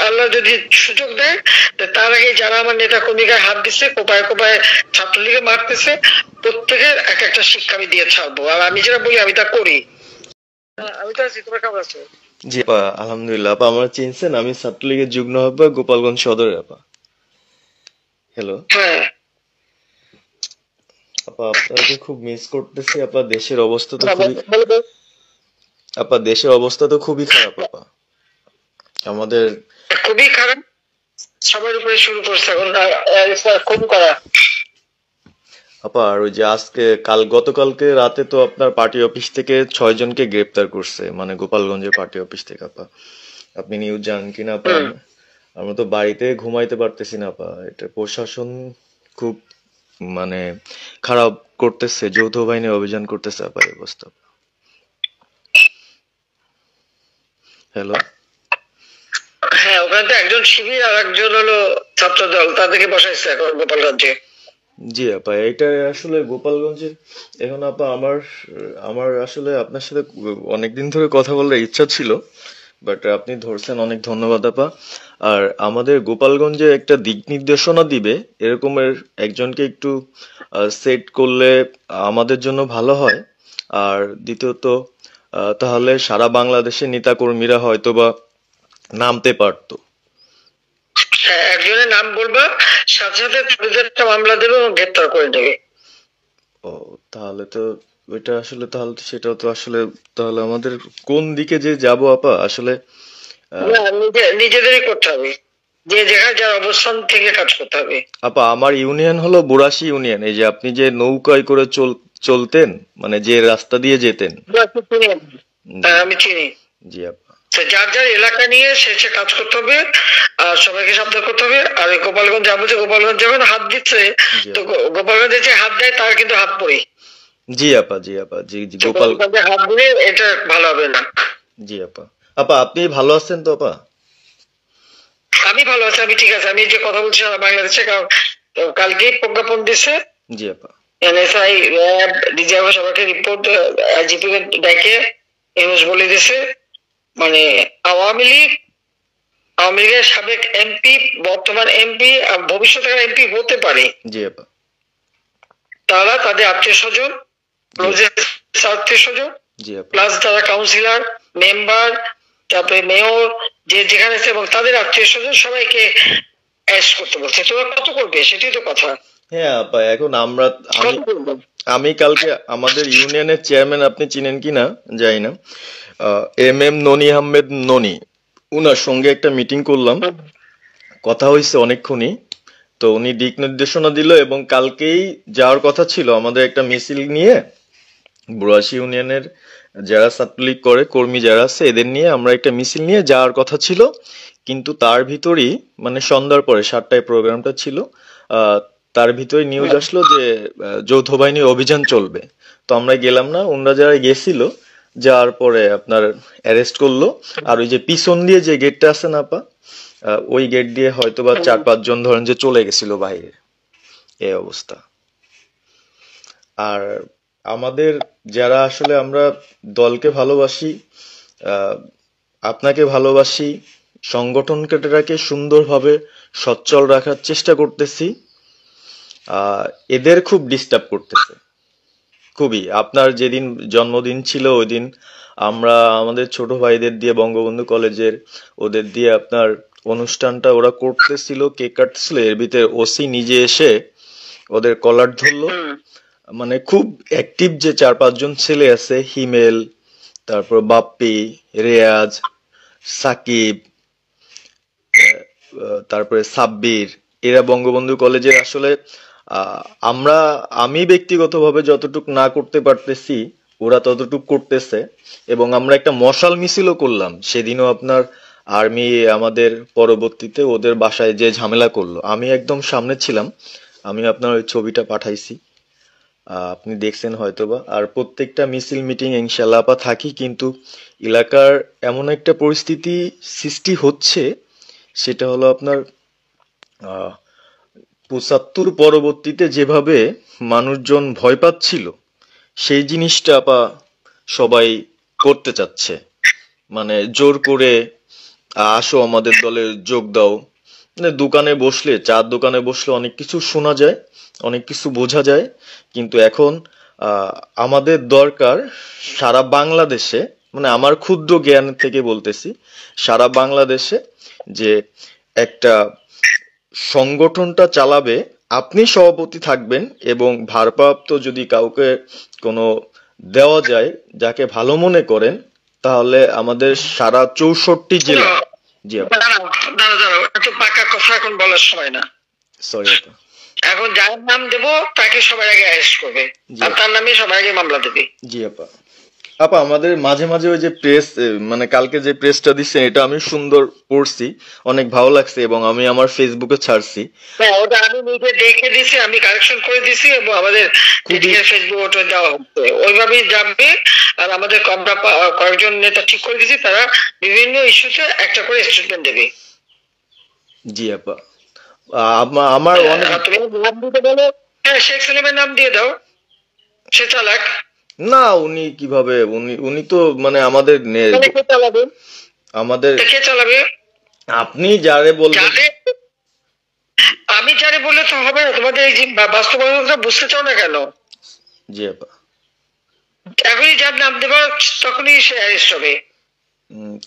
আল্লাহ যদি সুযোগ দেয়, তার আগে যারা আমার নেতা কর্মীকে হাত দিচ্ছে, কোপায় কোপায় ছাত্রলীগে মারতেছে, প্রত্যেকের এক একটা শিক্ষা আমি দিয়ে ছাড়বো। আর আমি যেটা বলি আমি তা করি। আমি তো আছি, তোমরা কেমন আছো? জি আপা, আলহামদুলিল্লাহ। আপা আমার চিনছেন, আমি ছাত্রলীগের যুগ্ম আহ্বায়ক, গোপালগঞ্জ সদরে। আপা হ্যালো। হ্যাঁ আপা আপনাকে খুব মিস করতেছি। আপা দেশের অবস্থা তো খুবই আপা দেশের অবস্থা তো খুবই খারাপ আপা। আমাদের খুবই খারাপ, সবার উপরে শুরু করছে এখন খুন করা। আপা আর ওই যে আজকে গতকালকে রাতে তো আপনার পার্টি অফিস থেকে 6 জনকে গ্রেপ্তার করছে, মানে গোপালগঞ্জের পার্টি অফিস থেকে। আপা আপনি নিউজ জানেন কিনা আপা? আমরা তো বাড়িতে ঘুমাইতে পারতেছি না আপা। এটা প্রশাসন খুব মানে খারাপ করতেছে, যৌথ বাহিনী অভিযান করতেছে আপা, এই অবস্থা। হ্যালো। হ্যাঁ, ওখানে তো একজন শিবির আর একজন হলো ছাত্র দল, তাদেরকে বসাইছে এখন গোপালগঞ্জে। জি আপা, এটা আসলে গোপালগঞ্জের এখন আপা আমার আমার আসলে আপনার সাথে অনেকদিন ধরে কথা বলার ইচ্ছা ছিল, বাট আপনি ধরছেন, অনেক ধন্যবাদ আপা। আর আমাদের গোপালগঞ্জে একটা দিক নির্দেশনা দিবে এরকমের একজনকে একটু সেট করলে আমাদের জন্য ভালো হয়। আর দ্বিতীয়ত তাহলে সারা বাংলাদেশের নেতাকর্মীরা হয়তোবা নামতে পারতো। হ্যাঁ, একজনের নাম বলবা, সাথে সাথে তাদের একটা মামলা দেবে এবং গ্রেপ্তার করে নেবে। ও, তাহলে তো ওইটা আসলে, তাহলে তো সেটাও তো আসলে, তাহলে আমাদের কোন দিকে যে যাব আপা আসলে? না, নিজেদেরই করতে হবে, যে যেখানে যার অবস্থান থেকে কাজ করতে হবে। আপা আমার ইউনিয়ন হলো বুড়াশি ইউনিয়ন। এই যে আপনি যে নৌকায় করে চলতেন, মানে যে রাস্তা দিয়ে যেতেন। আমি চিনি। জি আপা। যার যার এলাকা নিয়ে সে সে কাজ করতে হবে, আর সবাইকে সাবধান করতে হবে। আর ওই গোপালগঞ্জ যাবো, যে গোপালগঞ্জ যখন হাত দিচ্ছে, তো গোপালগঞ্জে যে হাত দেয় তার কিন্তু হাত পড়ে। জি আপা, জি আপা, জি জি গোপালগঞ্জে হাত দিলে এটা ভালো হবে না। জি আপা। আপা আপনি ভালো আছেন তো আপা? আমি ভালো আছি, আমি ঠিক আছে। আমি যে কথা বলছি সারা বাংলাদেশে, কারণ কালকেই প্রজ্ঞাপন দিছে। জি আপা। এনএসআই, র্যাব, ডিজিএফআই সবাইকে রিপোর্ট, আইজিপি কে ডেকে এমএস বলে দিছে, মানে আওয়ামী লীগের সাবেক এমপি, বর্তমান এমপি, ভবিষ্যতে এমপি হতে পারে, জি আপা, তারা তাদের আত্মীয় স্বজন, আত্মীয় স্বজন, প্লাস যারা কাউন্সিলর, মেম্বার, তারপরে মেয়র, যে যেখানে আছে, এবং তাদের আত্মীয় স্বজন সবাইকে অ্যারেস্ট করতে বলছে। তোরা কত করবে সেটাই তো কথা। হ্যাঁ আপা, এখন আমি কালকে আমাদের ইউনিয়নের চেয়ারম্যান, আপনি চিনেন কিনা জানি না, এম ননি আহমেদ ননি, উনার সঙ্গে একটা মিটিং করলাম, কথা হয়েছে অনেকক্ষণই। তো উনি দিক নির্দেশনা দিল, এবং কালকেই যাওয়ার কথা ছিল আমাদের একটা মিছিল নিয়ে, বুড়াশি ইউনিয়নের যারা ছাত্রলীগ করে কর্মী যারা আছে এদের নিয়ে আমরা একটা মিছিল নিয়ে যাওয়ার কথা ছিল। কিন্তু তার ভিতরই, মানে সন্ধ্যার পরে 7টায় প্রোগ্রামটা ছিল, তার ভিতরে নিউজ আসলো যে যৌথ বাহিনী অভিযান চলবে। তো আমরা গেলাম না। ওনারা যারা গেছিল, যাওয়ার পরে আপনার অ্যারেস্ট করলো। আর ওই যে পিছন দিয়ে যে গেটটা আছে না আপা, ওই গেট দিয়ে হয়তোবা 4-5 জন ধরেন যে চলে গেছিল বাইরে, এই অবস্থা। আর আমাদের যারা আসলে আমরা দলকে ভালোবাসি, আপনাকে ভালোবাসি, সংগঠনটাকে সুন্দরভাবে সচ্ছল রাখার চেষ্টা করতেছি, এদের খুব ডিস্টার্ব করতেছে খুবই। আপনার যেদিন জন্মদিন ছিল ওই দিন আমরা আমাদের ছোট ভাইদের দিয়ে, বঙ্গবন্ধু কলেজের ওদের দিয়ে আপনার অনুষ্ঠানটা ওরা করতেছিল, কেক কাটছিল, এর ভিতরে ওসি নিজে এসে ওদের কলার ধরলো। মানে খুব অ্যাক্টিভ যে 4-5 জন ছেলে আছে, হিমেল, তারপর বাপ্পি, রেয়াজ, সাকিব, তারপরে সাব্বির, এরা বঙ্গবন্ধু কলেজের আসলে আমি ব্যক্তিগতভাবে যতটুক না করতে পারতেছি ওরা ততটুক করতেছে। এবং আমরা একটা মশাল মিছিলও করলাম সেদিনও। আপনার আর্মি আমাদের পরবর্তীতে ওদের বাসায় যে ঝামেলা করলো, আমি একদম সামনে ছিলাম। আমি আপনার ওই ছবিটা পাঠাইছি, আপনি দেখছেন হয়তোবা। আর প্রত্যেকটা মিছিল মিটিং ইনশাল্লাহ আপা থাকি, কিন্তু এলাকার এমন একটা পরিস্থিতি সৃষ্টি হচ্ছে, সেটা হলো আপনার 75 পরবর্তীতে যেভাবে মানুষজন ভয় পাচ্ছিল, সেই জিনিসটা আপা সবাই করতে চাচ্ছে, মানে জোর করে আসো আমাদের দলে যোগ দাও। মানে দোকানে বসলে, চার দোকানে বসলে অনেক কিছু শোনা যায়, অনেক কিছু বোঝা যায়, কিন্তু এখন আমাদের দরকার সারা বাংলাদেশে, মানে আমার ক্ষুদ্র জ্ঞান থেকে বলতেছি, সারা বাংলাদেশে যে একটা সংগঠনটা চালাবে, আপনি সভাপতি থাকবেন এবং ভারপ্রাপ্ত যদি কাউকে কোনো দেওয়া যায় যাকে ভালো মনে করেন, তাহলে আমাদের সারা 64 জেলা। জি আপা, দাঁড়াও, এত পাকা কথা এখন বলার সময় না। সরি আপা। এখন যার নাম দেব তাকে সবার আগে অ্যারেস্ট করবে, আর তার নামে সবার আগে মামলা দেবে। জি আপা। আপা আমাদের মাঝে মাঝে ওই যে প্রেস, মানে কালকে যে প্রেসটা দিচ্ছেন এটা আমি সুন্দর পড়ছি, অনেক ভালো লাগছে এবং আমি আমার ফেসবুকে ছাড়ছি। হ্যাঁ, ওটা আমি নিজে দেখে দিছি, আমি কারেকশন করে দিছি এবং আমাদের ফেসবুক ওটা দেওয়া হচ্ছে, ওইভাবেই যাবে। আর আমাদের আমরা কয়েকজন নেতা ঠিক করে দিছি, তারা বিভিন্ন ইস্যুতে একটা করে স্টেটমেন্ট দেবে। জি আপা। আমার অনেক, তুমি নাম দিতে বলো। হ্যাঁ, শেখ সেলিমের নাম দিয়ে দাও, সে চালাক না। উনি কিভাবে, উনি তো মানে আমাদের কে চালাবে? আমাদের কে চালাবে? আপনি যারে বলবেন। আমি যারে বললে তো হবে না, তোমাদের এই যে বাস্তবতা বুঝতে চাও না কেন? জি আপা। এখনই যার নাম দেবা তখনই সে অ্যারেস্ট হবে।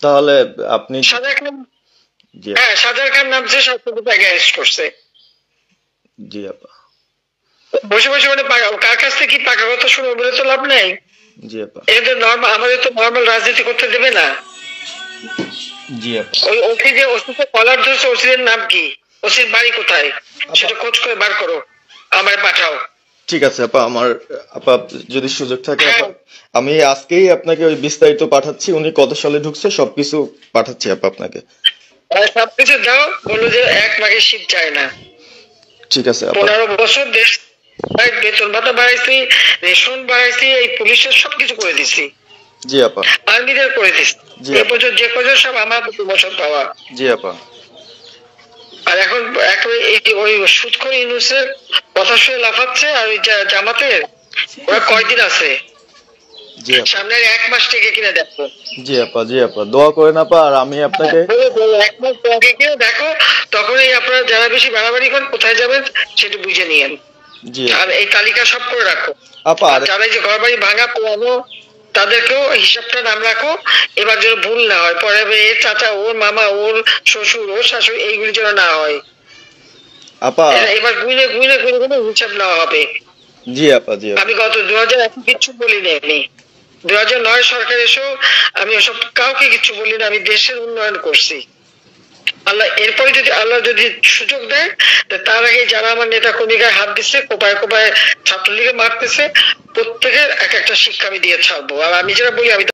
তাহলে আপনি সাজার খান, হ্যাঁ সাজার খান নামছে, সবকিছু তাকে অ্যারেস্ট করছে। জি আপা। বসে বসে মানে কার কাছ থেকে কি পাকা কথা শুনবো বলে তো লাভ নেই। জি আপা। এটা নর্মাল, আমাদের তো নর্মাল রাজনীতি করতে দেবে না। জি আপা। ওই ওসি যে ওসিকে কলার ধরছে, ওসিদের নাম কি, ওসির বাড়ি কোথায়, সেটা খোঁজ করে বার করো, আমায় পাঠাও। ঠিক আছে আপা, আমার আপা যদি সুযোগ থাকে আপা, আমি আজকেই আপনাকে ওই বিস্তারিত পাঠাচ্ছি, উনি কত সালে ঢুকছে সবকিছু পাঠাচ্ছি আপা আপনাকে। সবকিছু দাও, বলো যে এক মাঘে শীত যায় না। ঠিক আছে আপা। 15 বছর দেশ বেতন ভাতা বাড়াইছি, রেশন বাড়াইছি, এই পুলিশের সবকিছু করে দিছি। জি আপা। আর্মিদের করে দিছি, এ পর্যন্ত যে কজন সব আমার প্রমোশন পাওয়া। জি আপা। আর এখন ওই সুদখোর ইউনূসের কথা শুনে লাফাচ্ছে, আর ওই জামাতের ওরা কয়দিন আছে, সামনের 1 মাস থেকে কিনে দেখো। জি আপা, জি আপা, দোয়া করেন আপা। আর আমি আপনাকে 1 মাস থেকে কিনে দেখো, তখনই আপনারা যারা বেশি বাড়াবাড়ি করেন কোথায় যাবেন সেটা বুঝে নিয়েন। আর এই তালিকা সব করে রাখো আপা। যারা যে ঘর বাড়ি ভাঙা পোড়ানো তাদেরকেও হিসাবটা নাম রাখো, এবার যেন ভুল না হয়, পরে এর চাচা, ওর মামা, ওর শ্বশুর, ওর শাশুড়ি, এইগুলি যেন না হয় আপা। এবার গুইনে গুইনে গুইনে গুইনে হিসাব নেওয়া হবে। জি আপা, জি। আমি গত 2001 কিচ্ছু বলিনি, আমি 2009 সরকার এসেও আমি ওসব কাউকে কিছু বলি না, আমি দেশের উন্নয়ন করছি। আল্লাহ এরপরে যদি আল্লাহ যদি সুযোগ দেয়, তার আগে যারা আমার নেতা কর্মীকে হাত দিচ্ছে, কোপায় কোপায় ছাত্রলীগে মারতেছে, প্রত্যেকের এক একটা শিক্ষা আমি দিয়ে ছাড়বো। আর আমি যেটা বলি, আমি